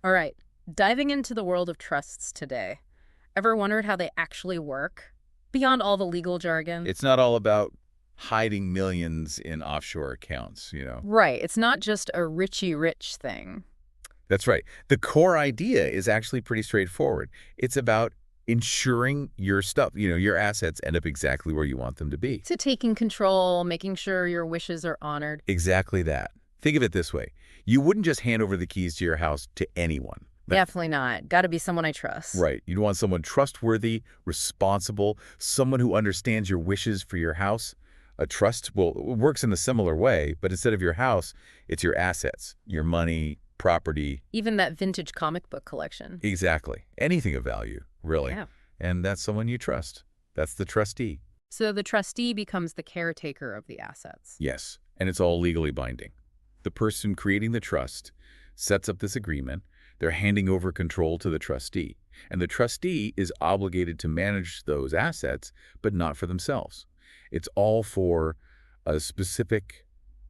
All right, diving into the world of trusts today. Ever wondered how they actually work? Beyond all the legal jargon? It's not all about hiding millions in offshore accounts. Right, it's not just a Richie Rich thing. That's right. The core idea is actually pretty straightforward. It's about ensuring your stuff, your assets end up exactly where you want them to be. To taking control, making sure your wishes are honored. Exactly that. Think of it this way. You wouldn't just hand over the keys to your house to anyone. Definitely not. Got to be someone I trust. Right. You'd want someone trustworthy, responsible, someone who understands your wishes for your house. A trust, well, works in a similar way, but instead of your house, it's your assets, your money, property. Even that vintage comic book collection. Exactly. Anything of value, really. Yeah. And that's someone you trust. That's the trustee. So the trustee becomes the caretaker of the assets. Yes. And it's all legally binding. The person creating the trust sets up this agreement. They're handing over control to the trustee. And the trustee is obligated to manage those assets, but not for themselves. It's all for a specific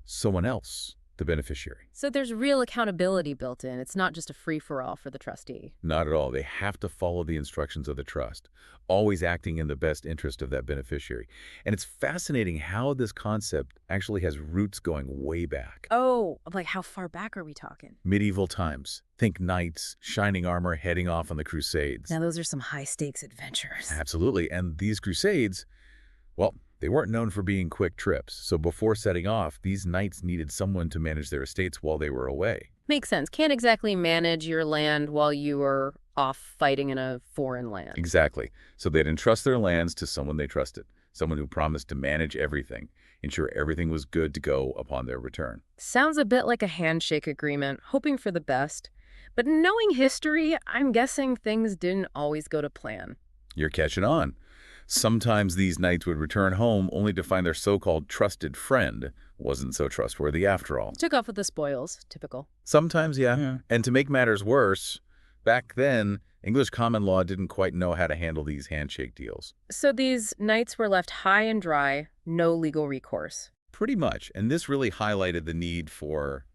someone else, the beneficiary. So there's real accountability built in. It's not just a free-for-all for the trustee. Not at all. They have to follow the instructions of the trust, always acting in the best interest of that beneficiary. And it's fascinating how this concept actually has roots going way back. Oh, like how far back are we talking? Medieval times. Think knights, shining armor, heading off on the crusades. Now those are some high-stakes adventures. Absolutely. And these crusades, well, they weren't known for being quick trips. So before setting off, these knights needed someone to manage their estates while they were away. Makes sense. Can't exactly manage your land while you are off fighting in a foreign land. Exactly. So they'd entrust their lands to someone they trusted, someone who promised to manage everything, ensure everything was good to go upon their return. Sounds a bit like a handshake agreement, hoping for the best. But knowing history, I'm guessing things didn't always go to plan. You're catching on. Sometimes these knights would return home only to find their so-called trusted friend wasn't so trustworthy after all. Took off with the spoils. Typical. Sometimes, yeah. Yeah. And to make matters worse, back then, English common law didn't quite know how to handle these handshake deals. So these knights were left high and dry, no legal recourse. Pretty much. And this really highlighted the need for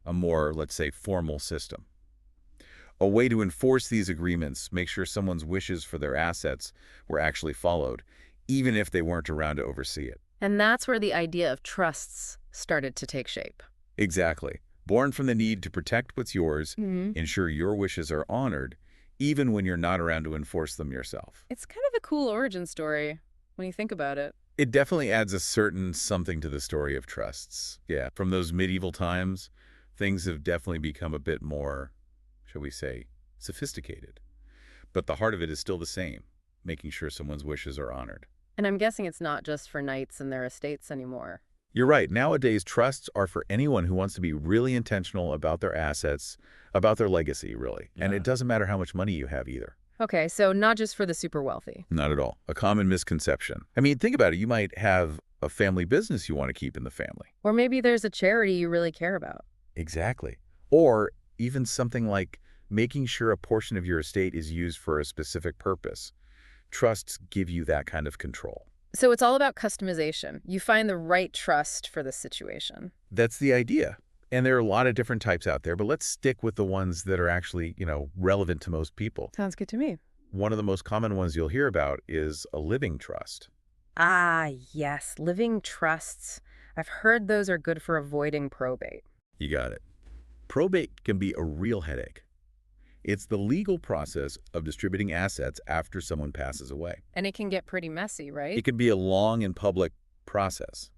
a more, let's say, formal system. A way to enforce these agreements, make sure someone's wishes for their assets were actually followed, even if they weren't around to oversee it. And that's where the idea of trusts started to take shape. Exactly. Born from the need to protect what's yours, ensure your wishes are honored, even when you're not around to enforce them yourself. It's kind of a cool origin story when you think about it. It definitely adds a certain something to the story of trusts. Yeah, from those medieval times, things have definitely become a bit more, shall we say, sophisticated. But the heart of it is still the same, making sure someone's wishes are honored. And I'm guessing it's not just for knights and their estates anymore. You're right. Nowadays, trusts are for anyone who wants to be really intentional about their assets, about their legacy, really. And Yeah. it doesn't matter how much money you have either. Okay, so not just for the super wealthy. Not at all. A common misconception. I mean, think about it. You might have a family business you want to keep in the family. Or maybe there's a charity you really care about. Exactly. Or even something like making sure a portion of your estate is used for a specific purpose. Trusts give you that kind of control. So it's all about customization. You find the right trust for the situation. That's the idea. And there are a lot of different types out there, but let's stick with the ones that are actually, relevant to most people. Sounds good to me. One of the most common ones you'll hear about is a living trust. Ah, yes, living trusts. I've heard those are good for avoiding probate. You got it. Probate can be a real headache. It's the legal process of distributing assets after someone passes away. And it can get pretty messy, right? It can be a long and public process.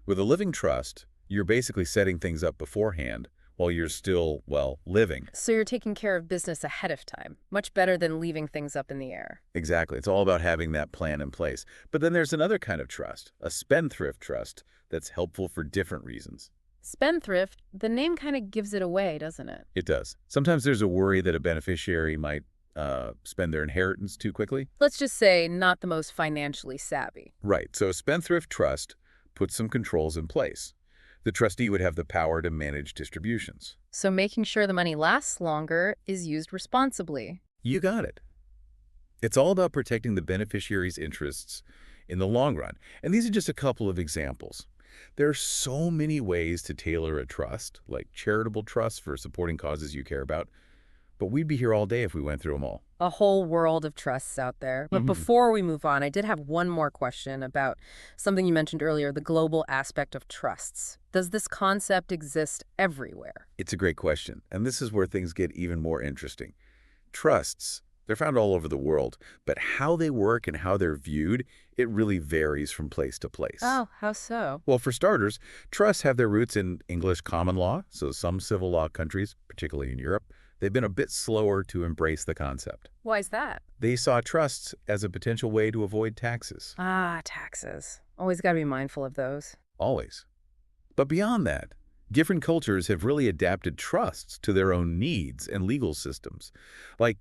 With a living trust, you're basically setting things up beforehand while you're still, well, living. So you're taking care of business ahead of time. Much better than leaving things up in the air. Exactly. It's all about having that plan in place. But then there's another kind of trust, a spendthrift trust, that's helpful for different reasons. Spendthrift, the name kind of gives it away, doesn't it? It does. Sometimes there's a worry that a beneficiary might spend their inheritance too quickly. Let's just say not the most financially savvy. Right. So a spendthrift trust puts some controls in place. The trustee would have the power to manage distributions. So making sure the money lasts longer is used responsibly. You got it. It's all about protecting the beneficiary's interests in the long run. And these are just a couple of examples. There are so many ways to tailor a trust, like charitable trusts for supporting causes you care about, but we'd be here all day if we went through them all. A whole world of trusts out there. But before we move on, I did have one more question about something you mentioned earlier, the global aspect of trusts. Does this concept exist everywhere? It's a great question, and this is where things get even more interesting. Trusts, they're found all over the world, but how they work and how they're viewed, it really varies from place to place. Oh, how so? Well, for starters, trusts have their roots in English common law, so some civil law countries, particularly in Europe, they've been a bit slower to embrace the concept. Why is that? They saw trusts as a potential way to avoid taxes. Ah, taxes. Always got to be mindful of those. Always. But beyond that, different cultures have really adapted trusts to their own needs and legal systems. Like,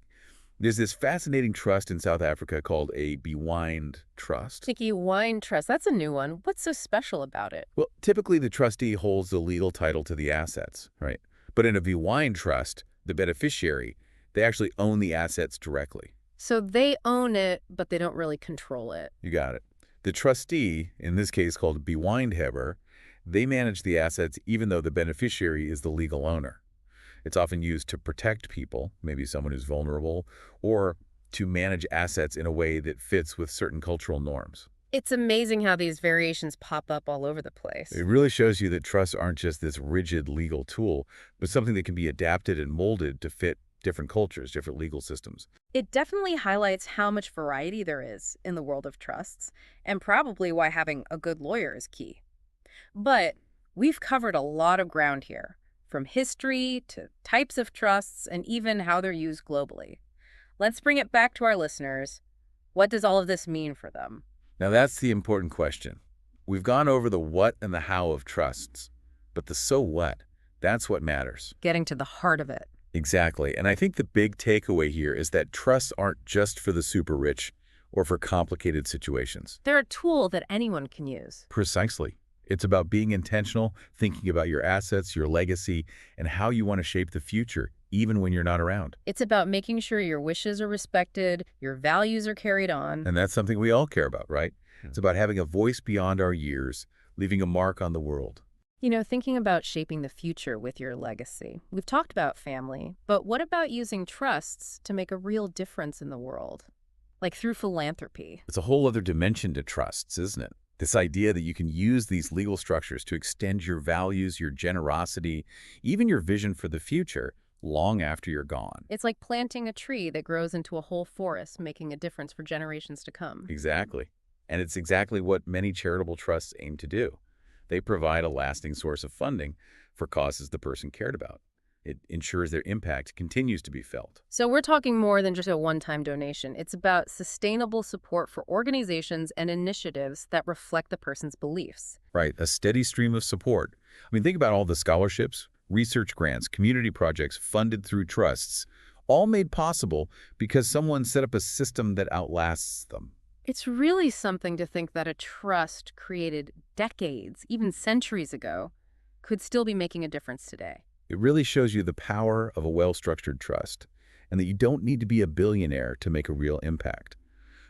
there's this fascinating trust in South Africa called a Bewind Trust. Tiki Wine Trust, that's a new one. What's so special about it? Well, typically the trustee holds the legal title to the assets, right? But in a Bewind Trust, the beneficiary, they actually own the assets directly. So they own it, but they don't really control it. You got it. The trustee, in this case called Bewindhebber, they manage the assets even though the beneficiary is the legal owner. It's often used to protect people, maybe someone who's vulnerable, or to manage assets in a way that fits with certain cultural norms. It's amazing how these variations pop up all over the place. It really shows you that trusts aren't just this rigid legal tool, but something that can be adapted and molded to fit different cultures, different legal systems. It definitely highlights how much variety there is in the world of trusts, and probably why having a good lawyer is key. But we've covered a lot of ground here, from history to types of trusts and even how they're used globally. Let's bring it back to our listeners. What does all of this mean for them? Now that's the important question. We've gone over the what and the how of trusts, but the so what, that's what matters. Getting to the heart of it. Exactly. And I think the big takeaway here is that trusts aren't just for the super rich or for complicated situations. They're a tool that anyone can use. Precisely. It's about being intentional, thinking about your assets, your legacy, and how you want to shape the future, even when you're not around. It's about making sure your wishes are respected, your values are carried on. And that's something we all care about, right? It's about having a voice beyond our years, leaving a mark on the world. You know, thinking about shaping the future with your legacy. We've talked about family, but what about using trusts to make a real difference in the world? Like through philanthropy. It's a whole other dimension to trusts, isn't it? This idea that you can use these legal structures to extend your values, your generosity, even your vision for the future long after you're gone. It's like planting a tree that grows into a whole forest, making a difference for generations to come. Exactly. And it's exactly what many charitable trusts aim to do. They provide a lasting source of funding for causes the person cared about. It ensures their impact continues to be felt. So we're talking more than just a one-time donation. It's about sustainable support for organizations and initiatives that reflect the person's beliefs. Right, a steady stream of support. I mean, think about all the scholarships, research grants, community projects funded through trusts, all made possible because someone set up a system that outlasts them. It's really something to think that a trust created decades, even centuries ago, could still be making a difference today. It really shows you the power of a well-structured trust, and that you don't need to be a billionaire to make a real impact.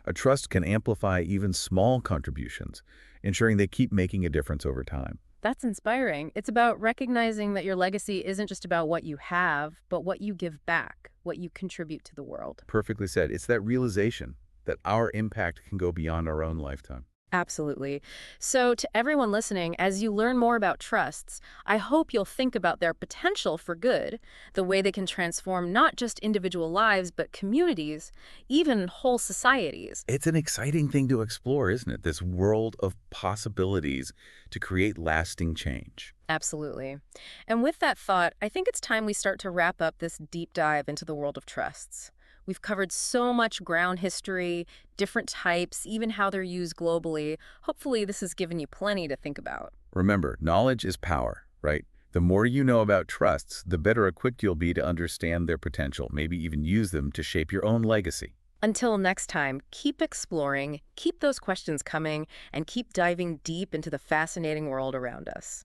A trust can amplify even small contributions, ensuring they keep making a difference over time. That's inspiring. It's about recognizing that your legacy isn't just about what you have, but what you give back, what you contribute to the world. Perfectly said. It's that realization that our impact can go beyond our own lifetime. Absolutely. So to everyone listening, as you learn more about trusts, I hope you'll think about their potential for good, the way they can transform not just individual lives, but communities, even whole societies. It's an exciting thing to explore, isn't it? This world of possibilities to create lasting change. Absolutely. And with that thought, I think it's time we start to wrap up this deep dive into the world of trusts. We've covered so much ground history, different types, even how they're used globally. Hopefully this has given you plenty to think about. Remember, knowledge is power, right? The more you know about trusts, the better equipped you'll be to understand their potential, maybe even use them to shape your own legacy. Until next time, keep exploring, keep those questions coming, and keep diving deep into the fascinating world around us.